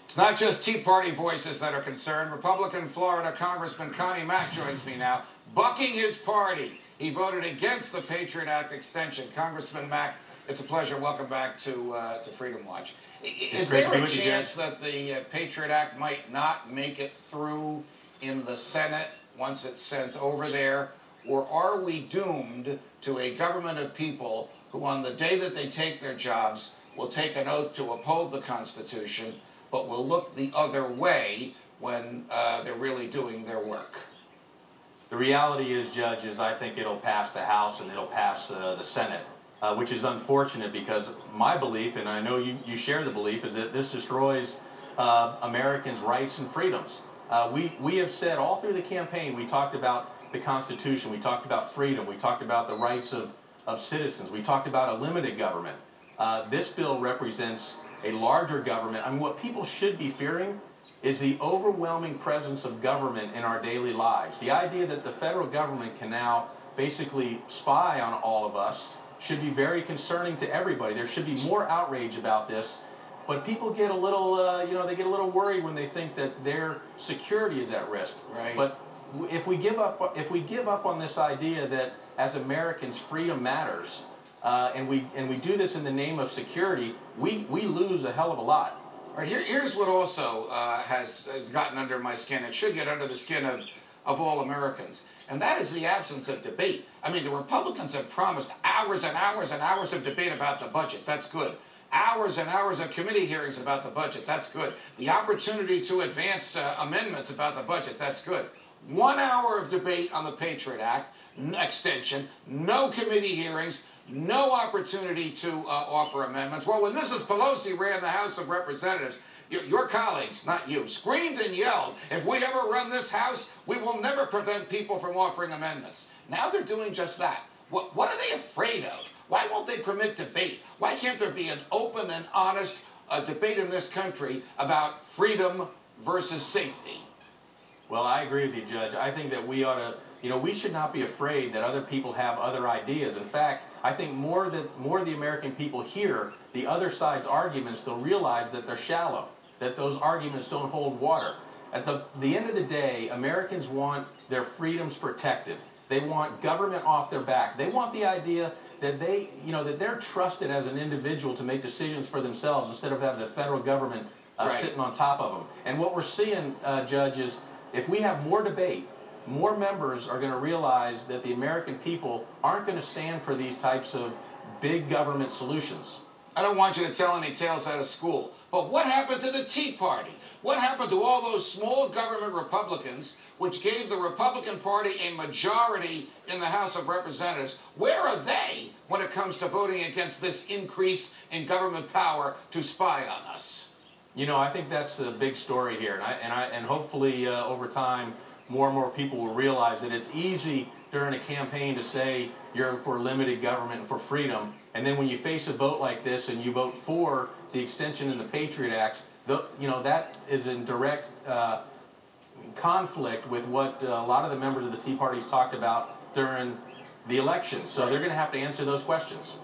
It's not just Tea Party voices that are concerned. Republican Florida Congressman Connie Mack joins me now, bucking his party. He voted against the Patriot Act extension. Congressman Mack, it's a pleasure. Welcome back to Freedom Watch. Is there a chance that the Patriot Act might not make it through in the Senate once it's sent over there? Or are we doomed to a government of people who, on the day that they take their jobs, will take an oath to uphold the Constitution, but will look the other way when they're really doing their work? The reality is, judges, I think it'll pass the House and it'll pass the Senate, which is unfortunate because my belief, and I know you share the belief, is that this destroys Americans' rights and freedoms. We have said all through the campaign, we talked about the Constitution, we talked about freedom, we talked about the rights of citizens, we talked about a limited government. This bill represents a larger government. I mean, what people should be fearing is the overwhelming presence of government in our daily lives. The idea that the federal government can now basically spy on all of us should be very concerning to everybody. There should be more outrage about this, but people get a little, they get a little worried when they think that their security is at risk. Right. But if we give up on this idea that as Americans freedom matters, and we do this in the name of security, we lose a hell of a lot. All right, here's what also has gotten under my skin. It should get under the skin of all Americans, and that is the absence of debate. I mean, the Republicans have promised hours and hours and hours of debate about the budget. That's good. Hours and hours of committee hearings about the budget. That's good. The opportunity to advance amendments about the budget. That's good. 1 hour of debate on the Patriot Act extension, no committee hearings, no opportunity to offer amendments. Well, when Mrs. Pelosi ran the House of Representatives, your colleagues, not you, screamed and yelled, if we ever run this House, we will never prevent people from offering amendments. Now they're doing just that. What are they afraid of? Why won't they permit debate? Why can't there be an open and honest debate in this country about freedom versus safety? Well, I agree with you, Judge. I think that we ought to, we should not be afraid that other people have other ideas. In fact, I think more the American people hear the other side's arguments, they'll realize that they're shallow, that those arguments don't hold water. At the end of the day, Americans want their freedoms protected. They want government off their back. They want the idea that that they're trusted as an individual to make decisions for themselves instead of having the federal government sitting on top of them. And what we're seeing, Judge, is if we have more debate, more members are going to realize that the American people aren't going to stand for these types of big government solutions. I don't want you to tell any tales out of school, but what happened to the Tea Party? What happened to all those small government Republicans which gave the Republican Party a majority in the House of Representatives? Where are they when it comes to voting against this increase in government power to spy on us? I think that's a big story here, and hopefully over time more and more people will realize that it's easy during a campaign to say you're for limited government and for freedom, and then when you face a vote like this and you vote for the extension in the Patriot Act, that is in direct conflict with what a lot of the members of the Tea Party's talked about during the election. So they're going to have to answer those questions.